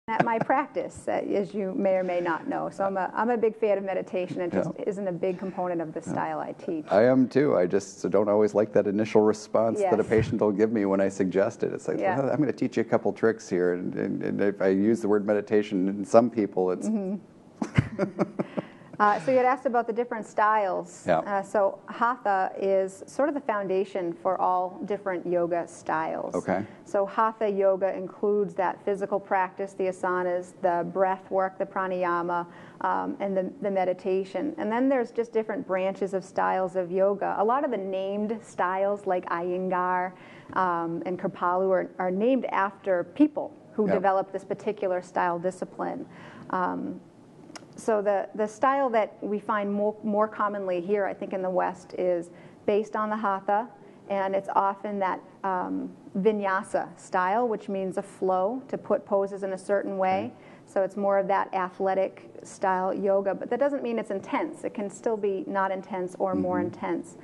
at my practice, as you may or may not know. So I'm a big fan of meditation. It just isn't a big component of the style I teach. I am too. I just don't always like that initial response Yes. that a patient will give me when I suggest it. It's like, Yeah. well, I'm going to teach you a couple tricks here. And if I use the word meditation, in some people, it's... So you had asked about the different styles. Yeah. So Hatha is sort of the foundation for all different yoga styles. Okay. So Hatha yoga includes that physical practice, the asanas, the breath work, the pranayama, and the meditation. And then there's just different branches of styles of yoga. A lot of the named styles like Iyengar and Kripalu are named after people who developed this particular style discipline. So the style that we find more commonly here, I think in the West, is based on the Hatha, and it's often that vinyasa style, which means a flow, to put poses in a certain way. So it's more of that athletic style yoga, but that doesn't mean it's intense. It can still be not intense or more intense.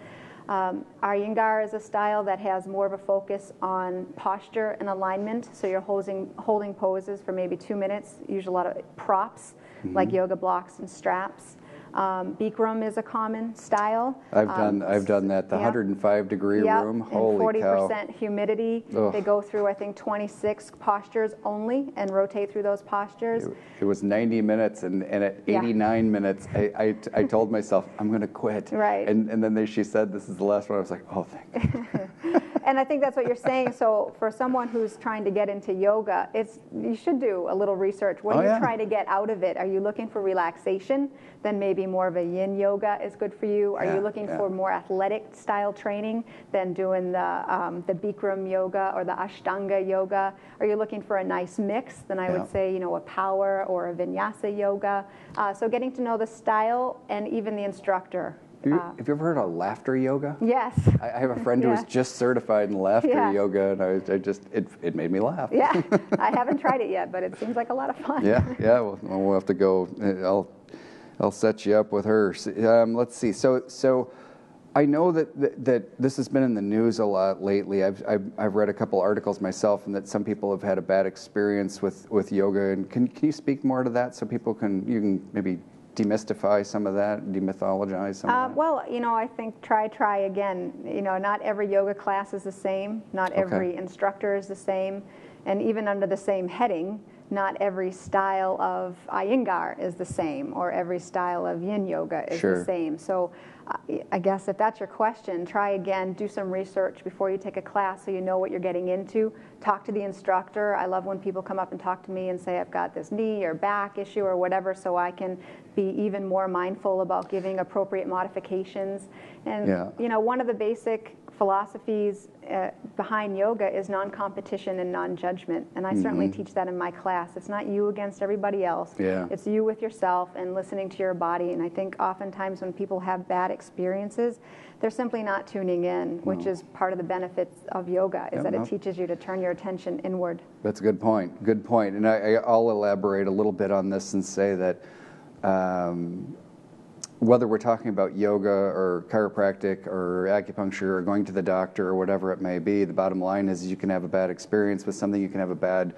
Iyengar is a style that has more of a focus on posture and alignment, so you're holding poses for maybe 2 minutes, use a lot of props, like yoga blocks and straps. Bikram is a common style. I've done that. The 105-degree room. Holy cow. And 40% humidity. Ugh. They go through, I think, 26 postures only and rotate through those postures. It was 90 minutes, and at 89 minutes, I told myself, I'm going to quit. Right. And then she said, this is the last one. I was like, oh, thank you. And I think that's what you're saying. So for someone who's trying to get into yoga, you should do a little research. What are you trying to get out of it? Are you looking for relaxation? Then maybe more of a yin yoga is good for you. Are you looking for more athletic style training? Then doing the Bikram yoga or the Ashtanga yoga. Are you looking for a nice mix? Then I would say, a power or a vinyasa yoga. So getting to know the style and even the instructor. Have you ever heard of laughter yoga? Yes. I have a friend who was just certified in laughter yoga, and it made me laugh. Yeah, I haven't tried it yet, but it seems like a lot of fun. Yeah. We'll have to go. I'll set you up with her. Let's see. So I know that this has been in the news a lot lately. I've read a couple articles myself, and that some people have had a bad experience with yoga. And can you speak more to that so you can maybe demystify some of that, demythologize some of that? Well, I think try again. Not every yoga class is the same. Not every instructor is the same. And even under the same heading, not every style of Iyengar is the same, or every style of yin yoga is the same. So I guess if that's your question, try again, do some research before you take a class so you know what you're getting into. Talk to the instructor. I love when people come up and talk to me and say, I've got this knee or back issue or whatever, so I can be even more mindful about giving appropriate modifications. And one of the basic philosophies behind yoga is non-competition and non-judgment, and I certainly teach that in my class. It's not you against everybody else. It's you with yourself and listening to your body. And I think oftentimes when people have bad experiences, they're simply not tuning in, which is part of the benefits of yoga, is that it teaches you to turn your attention inward. That's a good point. And I'll elaborate a little bit on this and say that whether we're talking about yoga or chiropractic or acupuncture or going to the doctor or whatever it may be, the bottom line is you can have a bad experience with something, you can have a bad,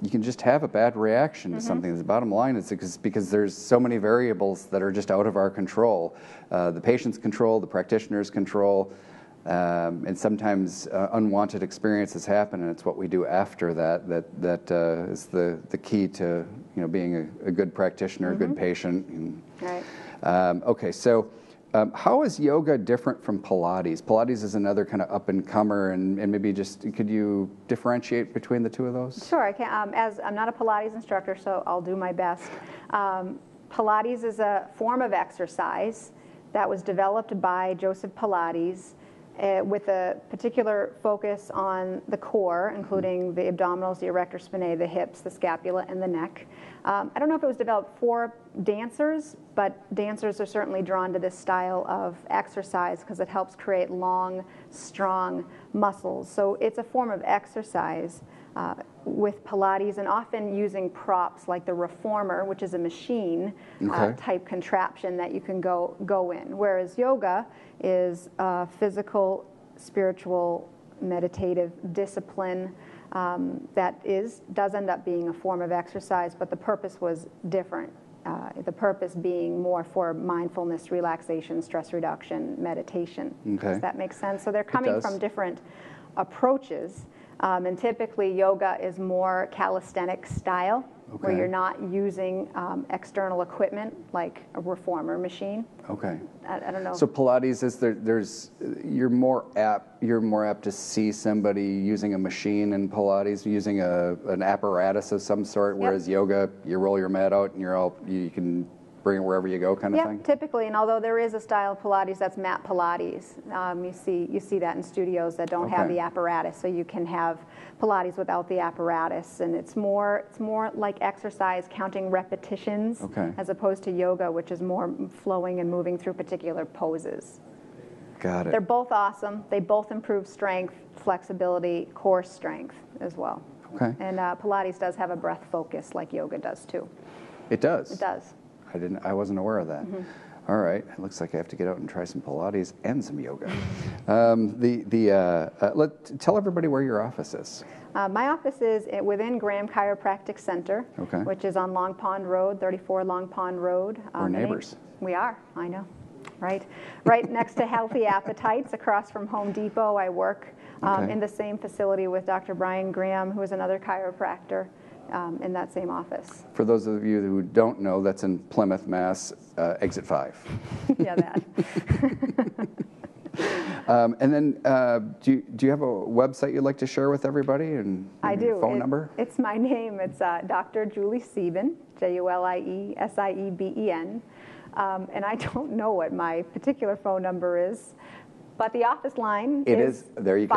you can just have a bad reaction to something. The bottom line is because there's so many variables that are just out of our control. The patient's control, the practitioner's control, and sometimes unwanted experiences happen, and it's what we do after that is the key to being a good practitioner, a good patient. Right. Okay, so how is yoga different from Pilates? Pilates is another kind of up-and-comer, and maybe could you differentiate between the two of those? Sure, I can. As I'm not a Pilates instructor, so I'll do my best. Pilates is a form of exercise that was developed by Joseph Pilates with a particular focus on the core, including the abdominals, the erector spinae, the hips, the scapula, and the neck. I don't know if it was developed for dancers, but dancers are certainly drawn to this style of exercise because it helps create long, strong muscles. So it's a form of exercise with Pilates, and often using props like the reformer, which is a machine type contraption that you can go in. Whereas yoga is physical, spiritual, meditative discipline that does end up being a form of exercise, but the purpose was different. The purpose being more for mindfulness, relaxation, stress reduction, meditation. Okay. Does that make sense? So they're coming from different approaches, and typically yoga is more calisthenic style, where you're not using external equipment like a reformer machine. Okay. I don't know. So Pilates is you're more apt to see somebody using a machine in Pilates, using an apparatus of some sort, whereas yoga, you roll your mat out and you can bring it wherever you go, kind of thing. Yeah, typically, and although there is a style of Pilates that's mat Pilates, you see that in studios that don't have the apparatus, so you can have Pilates without the apparatus, and it's more like exercise, counting repetitions, as opposed to yoga, which is more flowing and moving through particular poses. Got it. They're both awesome. They both improve strength, flexibility, core strength as well. Okay. And Pilates does have a breath focus like yoga does too. It does? It does. I wasn't aware of that. Mm-hmm. All right. It looks like I have to get out and try some Pilates and some yoga. Tell everybody where your office is. My office is within Graham Chiropractic Center, which is on Long Pond Road, 34 Long Pond Road. We're neighbors. We are, I know. Right next to Healthy Appetites, across from Home Depot. I work in the same facility with Dr. Brian Graham, who is another chiropractor, in that same office. For those of you who don't know, that's in Plymouth, Mass, exit 5. Yeah, that. And then, do you have a website you'd like to share with everybody? And I do. Phone number? It's my name. It's Dr. Julie Sieben, Juliesieben. And I don't know what my particular phone number is, but the office line is there you go.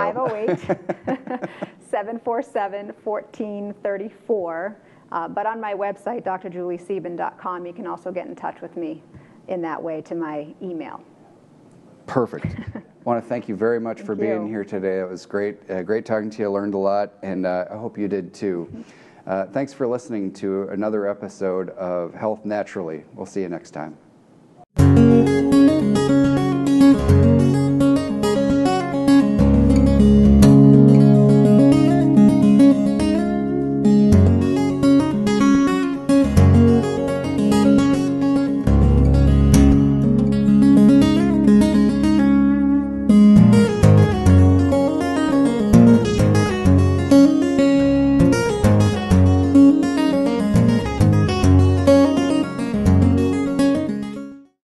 508-747-1434. But on my website, drjuliesieben.com, you can also get in touch with me in that way to my email. Perfect. I want to thank you very much for being here today. It was great. Great talking to you. I learned a lot, and I hope you did too. Thanks for listening to another episode of Health Naturally. We'll see you next time.